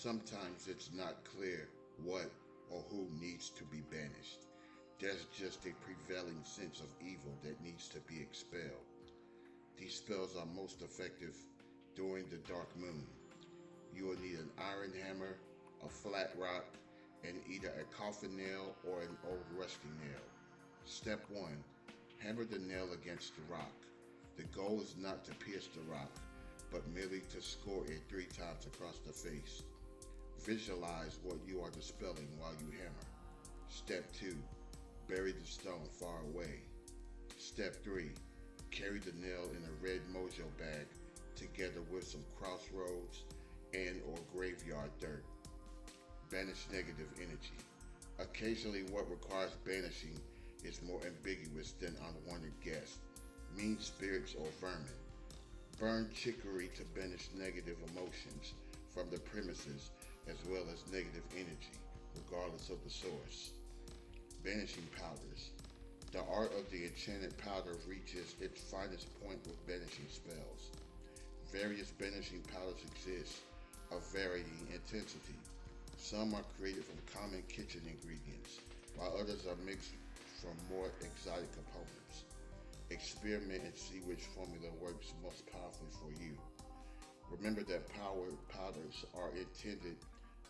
Sometimes it's not clear what or who needs to be banished. There's just a prevailing sense of evil that needs to be expelled. These spells are most effective during the dark moon. You will need an iron hammer, a flat rock, and either a coffin nail or an old rusty nail. Step 1. Hammer the nail against the rock. The goal is not to pierce the rock, but merely to score it 3 times across the face. Visualize what you are dispelling while you hammer. Step 2. Bury the stone far away. Step 3. Carry the nail in a red mojo bag together with some crossroads and or graveyard dirt. Banish negative energy. Occasionally what requires banishing is more ambiguous than unwanted guests, mean spirits, or vermin. Burn chicory to banish negative emotions from the premises as well as negative energy, regardless of the source. Banishing powders. The art of the enchanted powder reaches its finest point with banishing spells. Various banishing powders exist of varying intensity. Some are created from common kitchen ingredients, while others are mixed from more exotic components. Experiment and see which formula works most powerfully for you. Remember that powders are intended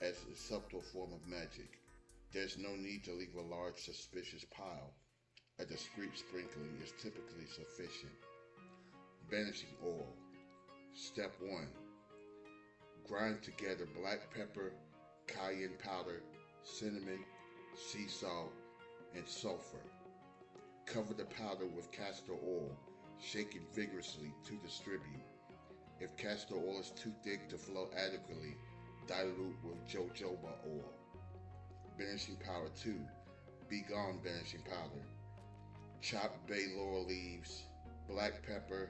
as a subtle form of magic. There's no need to leave a large suspicious pile. A discreet sprinkling is typically sufficient. Banishing oil. Step 1. Grind together black pepper, cayenne powder, cinnamon, sea salt, and sulfur. Cover the powder with castor oil, shake it vigorously to distribute. If castor oil is too thick to flow adequately, dilute with jojoba oil. Banishing powder 2. Begone banishing powder. Chopped bay laurel leaves, black pepper,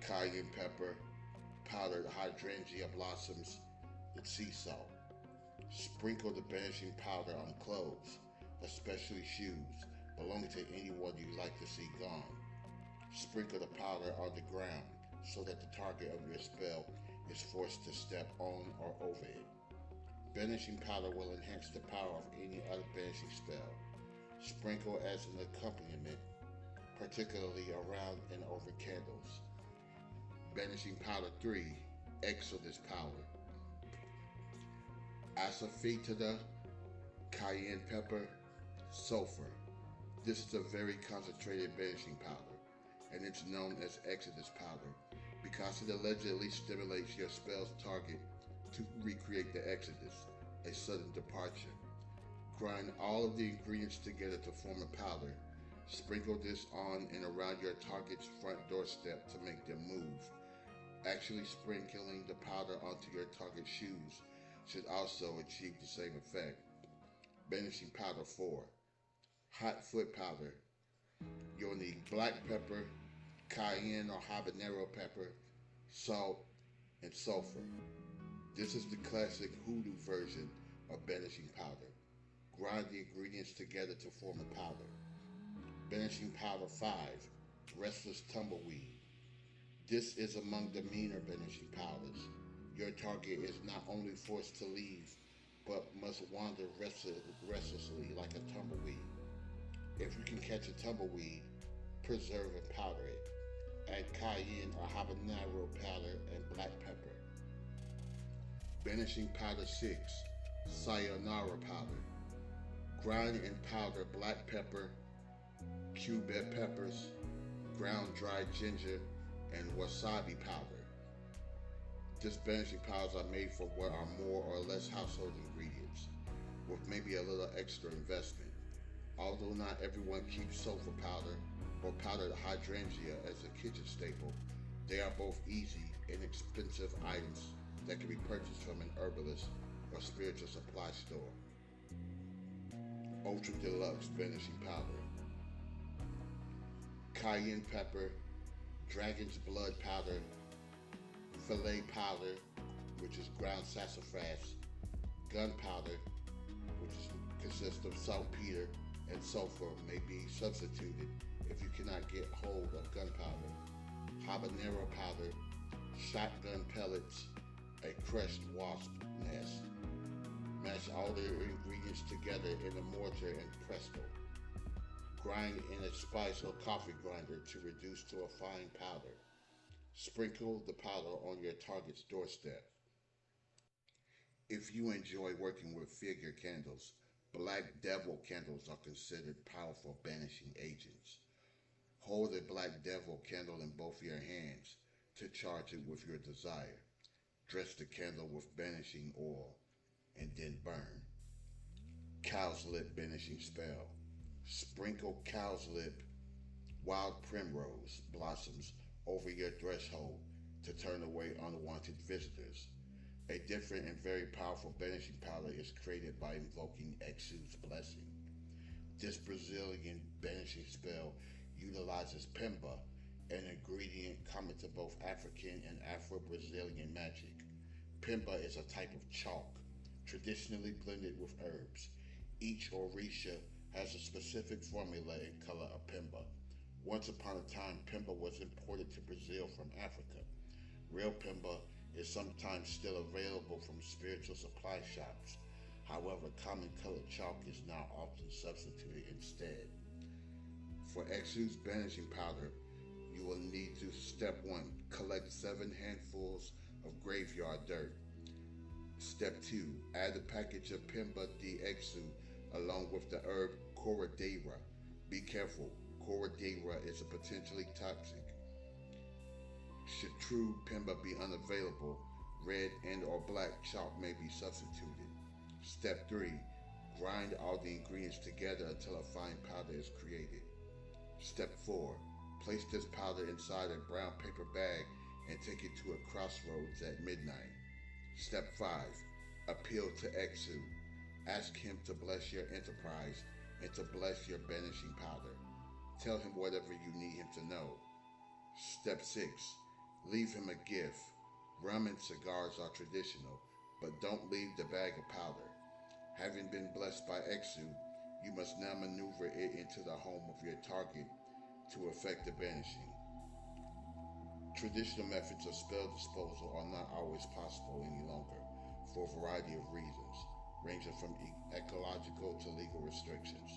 cayenne pepper, powdered hydrangea blossoms, and sea salt. Sprinkle the banishing powder on clothes, especially shoes, belonging to anyone you'd like to see gone. Sprinkle the powder on the ground so that the target of your spell is forced to step on or over it. Banishing powder will enhance the power of any other banishing spell. Sprinkle as an accompaniment, particularly around and over candles. Banishing powder 3. Exodus powder. Asafoetida, cayenne pepper, sulfur. This is a very concentrated banishing powder, and it's known as Exodus powder because it allegedly stimulates your spell's target to recreate the Exodus, a sudden departure. Grind all of the ingredients together to form a powder. Sprinkle this on and around your target's front doorstep to make them move. Actually sprinkling the powder onto your target's shoes should also achieve the same effect. Banishing powder 4. Hot foot powder. You'll need black pepper, cayenne or habanero pepper, salt, and sulfur. This is the classic hoodoo version of banishing powder. Grind the ingredients together to form a powder. Banishing powder 5. Restless tumbleweed. This is among the meaner banishing powders. Your target is not only forced to leave, but must wander restlessly like a tumbleweed. If you can catch a tumbleweed, preserve and powder it. Add cayenne or habanero powder and black pepper. Banishing powder 6. Sayonara powder. Grind and powder black pepper, cubeb peppers, ground dried ginger, and wasabi powder. This banishing powders are made from what are more or less household ingredients, with maybe a little extra investment. Although not everyone keeps sulfur powder or powdered hydrangea as a kitchen staple, they are both easy, inexpensive items that can be purchased from an herbalist or spiritual supply store. Ultra Deluxe Banishing Powder. Cayenne pepper, dragon's blood powder, filet powder, which is ground sassafras, gunpowder, which consists of saltpeter and sulfur, may be substituted if you cannot get hold of gunpowder, habanero powder, shotgun pellets, a crushed wasp nest, Mash all the ingredients together in a mortar and presto. Grind in a spice or coffee grinder to reduce to a fine powder. Sprinkle the powder on your target's doorstep. If you enjoy working with figure candles, black devil candles are considered powerful banishing agents. Hold a black devil candle in both your hands to charge it with your desire. Dress the candle with banishing oil and then burn. Cow's lip banishing spell. Sprinkle cow's lip wild primrose blossoms over your threshold to turn away unwanted visitors. A different and very powerful banishing powder is created by invoking Exu's blessing. This Brazilian banishing spell utilizes pimba, an ingredient common to both African and Afro-Brazilian magic. Pimba is a type of chalk, traditionally blended with herbs. Each orisha has a specific formula and color of pimba. Once upon a time, pimba was imported to Brazil from Africa. Real pimba is sometimes still available from spiritual supply shops. However, common colored chalk is now often substituted instead. For Exu's banishing powder, you will need to step 1. Collect 7 handfuls of graveyard dirt. Step 2. Add a package of Pimba de Exu along with the herb Cordeira. Be careful, Cordeira is a potentially toxic. Should true Pimba be unavailable, red and or black chalk may be substituted. Step 3. Grind all the ingredients together until a fine powder is created. Step 4. Place this powder inside a brown paper bag and take it to a crossroads at midnight. Step 5. Appeal to Exu. Ask him to bless your enterprise and to bless your banishing powder. Tell him whatever you need him to know. Step 6. Leave him a gift. Rum and cigars are traditional, but don't leave the bag of powder. Having been blessed by Exu, you must now maneuver it into the home of your target to effect the banishing. Traditional methods of spell disposal are not always possible any longer for a variety of reasons, ranging from ecological to legal restrictions.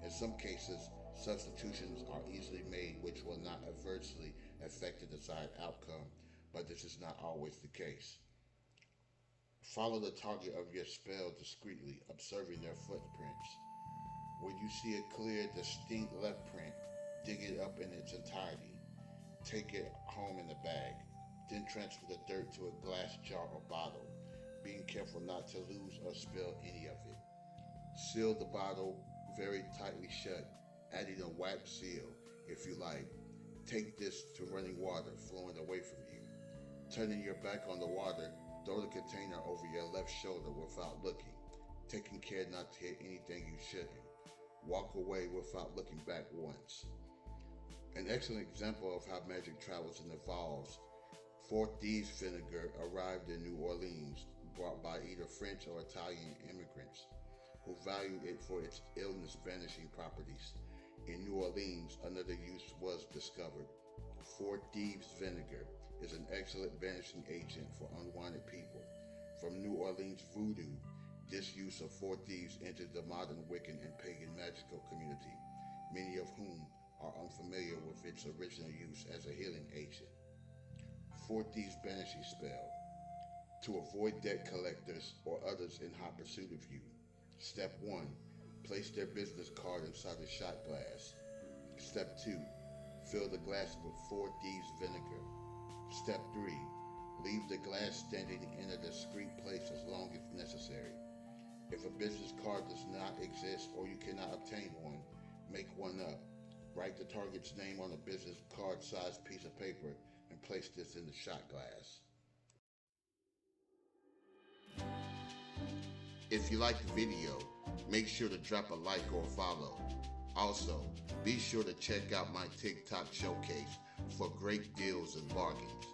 In some cases, substitutions are easily made which will not adversely affect the desired outcome, but this is not always the case. Follow the target of your spell discreetly, observing their footprints. When you see a clear, distinct left print, dig it up in its entirety. Take it home in a bag. Then transfer the dirt to a glass jar or bottle, being careful not to lose or spill any of it. Seal the bottle very tightly shut, adding a wax seal if you like. Take this to running water flowing away from you. Turning your back on the water, throw the container over your left shoulder without looking, taking care not to hit anything you shouldn't. Walk away without looking back once. An excellent example of how magic travels and evolves. 4 Thieves vinegar arrived in New Orleans, brought by either French or Italian immigrants, who valued it for its illness-banishing properties. In New Orleans, another use was discovered. 4 Thieves vinegar is an excellent banishing agent for unwanted people. From New Orleans voodoo, this use of 4 Thieves entered the modern Wiccan and pagan magical community, many of whom are unfamiliar with its original use as a healing agent. 4 Thieves banishing spell. To avoid debt collectors or others in hot pursuit of you. Step 1. Place their business card inside a shot glass. Step 2. Fill the glass with 4 Thieves vinegar. Step 3. Leave the glass standing in a discreet place as long as necessary. If a business card does not exist or you cannot obtain one, make one up. Write the target's name on a business card-sized piece of paper and place this in the shot glass. If you liked the video, make sure to drop a like or follow. Also, be sure to check out my TikTok showcase for great deals and bargains.